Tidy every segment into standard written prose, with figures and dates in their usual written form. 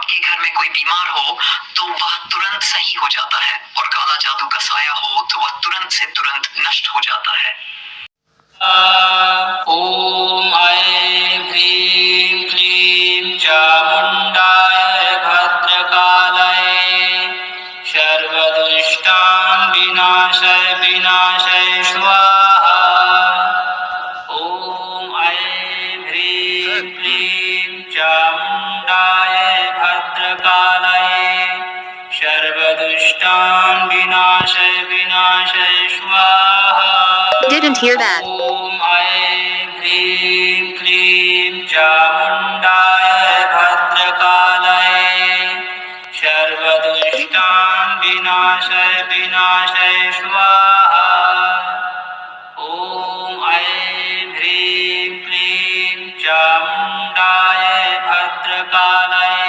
आपके घर में कोई बीमार हो तो वह तुरंत सही हो जाता है, और काला जादू का साया हो तो वह तुरंत से तुरंत नष्ट हो जाता है। ओम ऐं ह्रीं क्लीं चामुण्डाय भद्रकालाय सर्वदुष्टान् विनाशय विनाशय स्वाहा। ओम ऐं ह्रीं क्लीं चामुण्डाय भद्रकालाय सर्वदुष्टान् विनाशय विनाशय स्वाहा। Didn't hear that. ओम ऐं ह्रीं क्लीं चामुण्डाय भद्रकालाय सर्वदुष्टान् विनाशय विनाशय स्वाहा। ओम ऐं ह्रीं क्लीं चामुण्डाय भद्रकालाय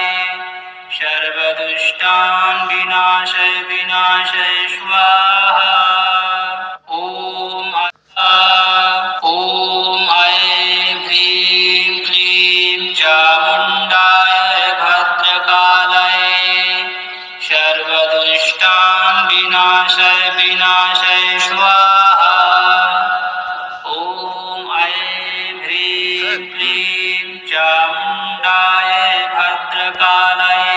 सर्वदुष्टान् विनाशय विनाशय स्वाहा। ओम ऐं ह्रीं क्लीं चामुण्डाय भद्रकालाय सर्वदुष्टान् विनाशय विनाशय स्वाहा। ओम ऐं ह्रीं क्लीं चामुण्डाय भद्रकालाय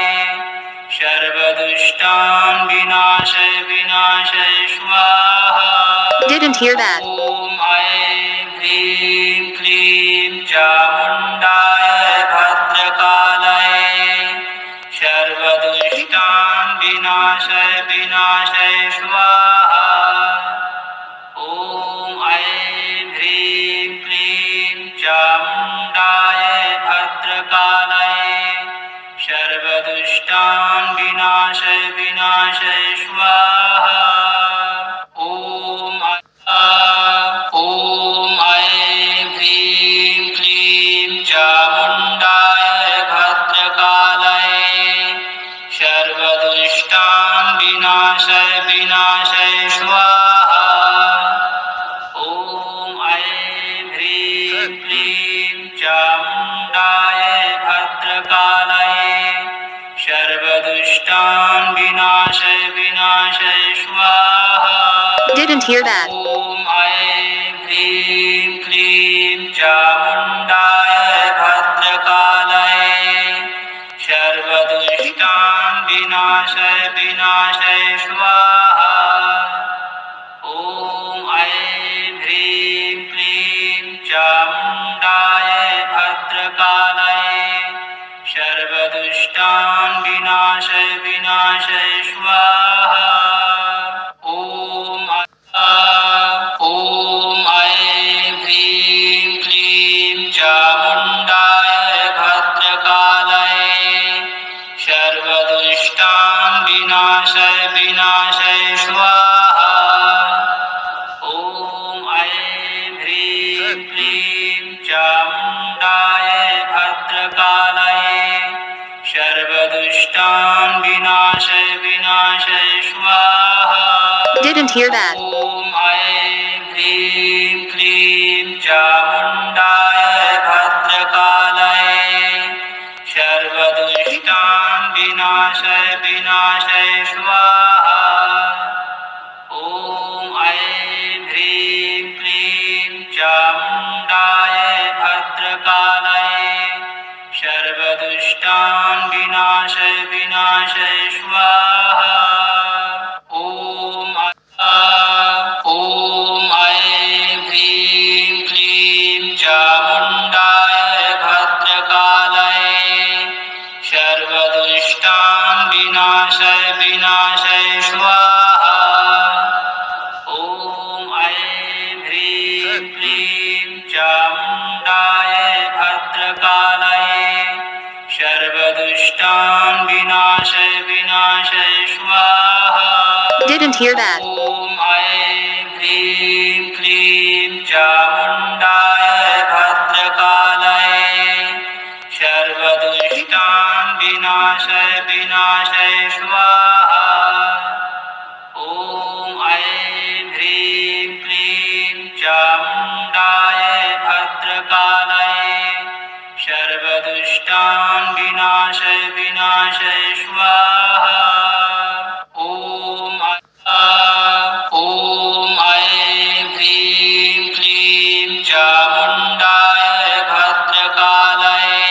सर्वदुष्टान् विनाशय विनाशय स्वाहा। Didn't hear that. ओम ऐं ह्रीं क्लीं चामुण्डाय भद्रकालाय सर्वदुष्टान् विनाशय विनाशय स्वाहा। ओम ऐं ह्रीं क्लीं चामुण्डाय भद्रकालाय सर्वदुष्टान् विनाशय विनाशय स्वाहा। ओम ऐं ह्रीं क्लीं चामुण्डाय भद्रकालाय सर्वदुष्टान् विनाशय विनाशय स्वाहा। ओम ऐं ह्रीं क्लीं चामुण्डाय भद्रकालाय सर्वदुष्टान् विनाशय विनाशय स्वाहा। Didn't hear that. ओम ऐं ह्रीं क्लीं चामुण्डाय भद्रकालाय सर्वदुष्टान् विनाशय विनाशय स्वाहा। ओम ऐं ह्रीं क्लीं चामुण्डाय भद्रकालाय सर्वदुष्टान् विनाशय विनाशय स्वाहा। ओम ऐं ह्रीं क्लीं चामुण्डाय भद्रकालाय सर्वदुष्टान् विनाशय विनाशय स्वाहा। ओम ऐं ह्रीं क्लीं चामुण्डाय भद्रकालाय सर्वदुष्टान् विनाशय विनाशय स्वाहा। Didn't hear that. ओम ऐं ह्रीं क्लीं चामुण्डाय भद्रकालाय सर्वदुष्टान् विनाशय विनाशय स्वाहा। ओम ऐं ह्रीं क्लीं चामुण्डाय भद्रकालाय सर्वदुष्टान् विनाशय विनाशय स्वाहा। ओम ऐं ह्रीं क्लीं चामुण्डाय भद्रकालाय सर्वदुष्टान् विनाशय विनाशय स्वाहा। ओम ऐं ह्रीं क्लीं चामुण्डाय भद्रकालाय सर्वदुष्टान् विनाशय विनाशय स्वाहा। Didn't hear that. ओम ऐं ह्रीं क्लीं चामुण्डाय भद्रकालाय सर्वदुष्टान् विनाशय विनाशय स्वाहा। ओम ऐं ह्रीं क्लीं चामुण्डाय भद्रकालाय सर्वदुष्टान् सर्वदुष्टान् विनाशय विनाशय स्वाहा। ॐ ऐं ह्रीं क्लीं चामुण्डाय भद्रकालये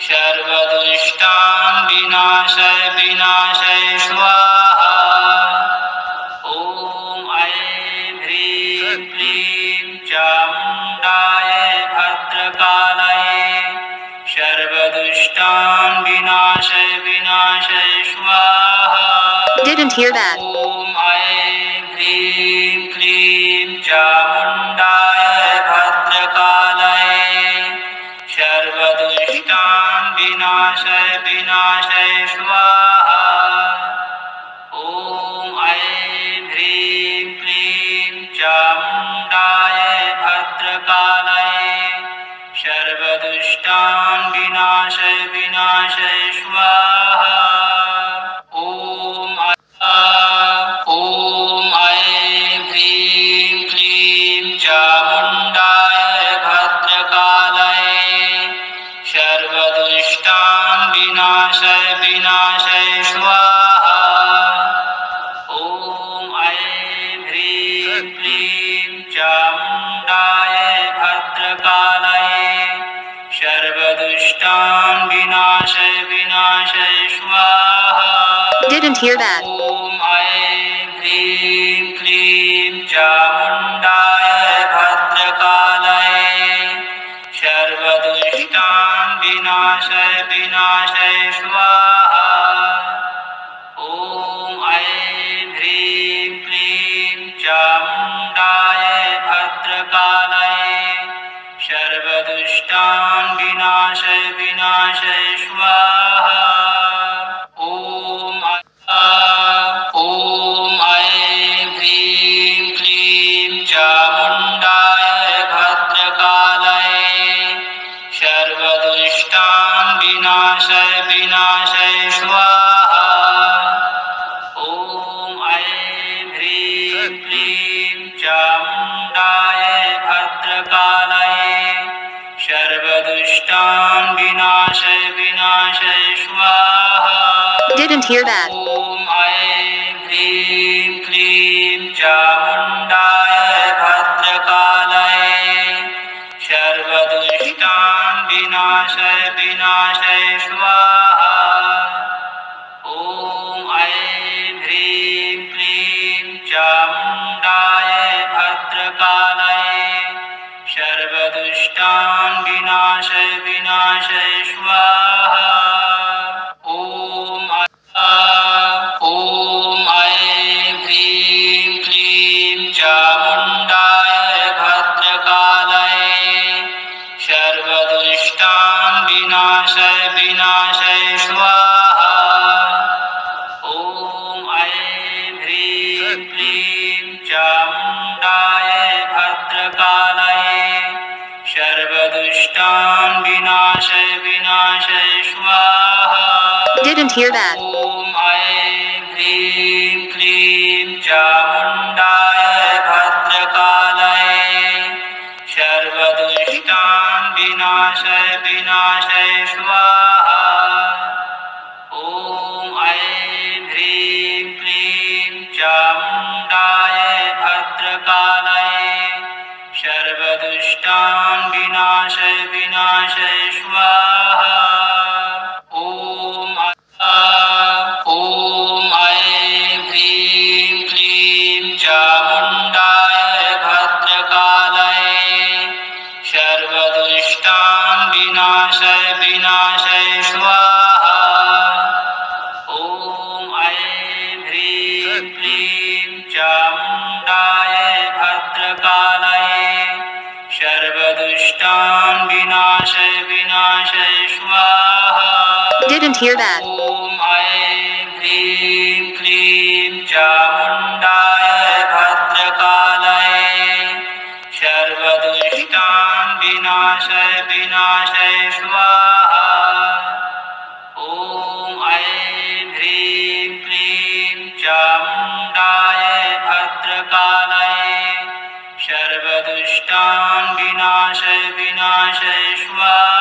सर्वदुष्टान् विनाशय विनाशय स्वाहा। ॐ ऐं ह्रीं क्लीं चामुण्डाय भद्रकालये सर्वदुष्टान् विनाशय विनाशय स्वाहा। Didn't hear that. ॐ ऐं ह्रीं क्लीं चामुण्डाय भद्रकालये सर्वदुष्टान् विनाशय विनाशय स्वाहा। ॐ ऐं ह्रीं क्लीं चामुण्डाय भद्रकालये सर्वदुष्टान् विनाशय विनाशय स्वाहा। ॐ ऐं ह्रीं क्लीं चामुण्डाय भद्रकालये सर्वदुष्टान् विनाशय विनाशय स्वाहा। ॐ ऐं ह्रीं क्लीं चामुण्डाय भद्रकालये सर्वदुष्टान् विनाशय विनाशय स्वाहा। Didn't hear that. ॐ ऐं ह्रीं क्लीं चामुण्डाय भद्रकालये सर्वदुष्टान् विनाशय विनाशय स्वाहा। ॐ ऐं ह्रीं क्लीं चामुण्डाय भद्रकालये सर्वदुष्टान् विनाशय विनाशय स्वाहा। ॐ ऐं ह्रीं क्लीं चामुण्डाय भद्रकालये सर्वदुष्टान् विनाशय विनाशय स्वाहा। ॐ ऐं ह्रीं क्लीं चामुण्डाय भद्रकालये सर्वदुष्टान् विनाशय विनाशय स्वाहा। Didn't hear that. ॐ ऐं ह्रीं क्लीं चामुण्डाय भद्रकालये सर्वदुष्टान् विनाशय विनाशय स्वाहा। ॐ ऐं ह्रीं क्लीं चामुण्डाय भद्रकालये सर्वदुष्टान् विनाशय विनाशय स्वाहा। ॐ ऐं ह्रीं क्लीं चामुण्डाय भद्रकालये सर्वदुष्टान् विनाशय विनाशय स्वाहा। ॐ ऐं ह्रीं क्लीं चामुण्डाय भद्रकालये सर्वदुष्टान् विनाशय विनाशय स्वाहा। Didn't hear that. ॐ ऐं ह्रीं क्लीं चामुण्डाय भद्रकालये सर्वदुष्टान् विनाशय विनाशय स्वाहा। ॐ ऐं ह्रीं क्लीं चामुण्डाय भद्रकालये सर्वदुष्टान् विनाशय विनाशय स्वाहा। ॐ ऐं ह्रीं क्लीं चामुण्डाय भद्रकालये सर्वदुष्टान् विनाशय विनाशय स्वाहा। ॐ ऐं ह्रीं क्लीं चामुण्डाय भद्रकालये सर्वदुष्टान् विनाशय विनाशय स्वाहा। Didn't hear that. ॐ ऐं ह्रीं क्लीं चामुण्डाय भद्रकालये सर्वदुष्टान् विनाशय विनाशय स्वाहा। ॐ ऐं ह्रीं क्लीं चामुण्डाय भद्रकालये सर्वदुष्टान् विनाशय विनाशय स्वाहा।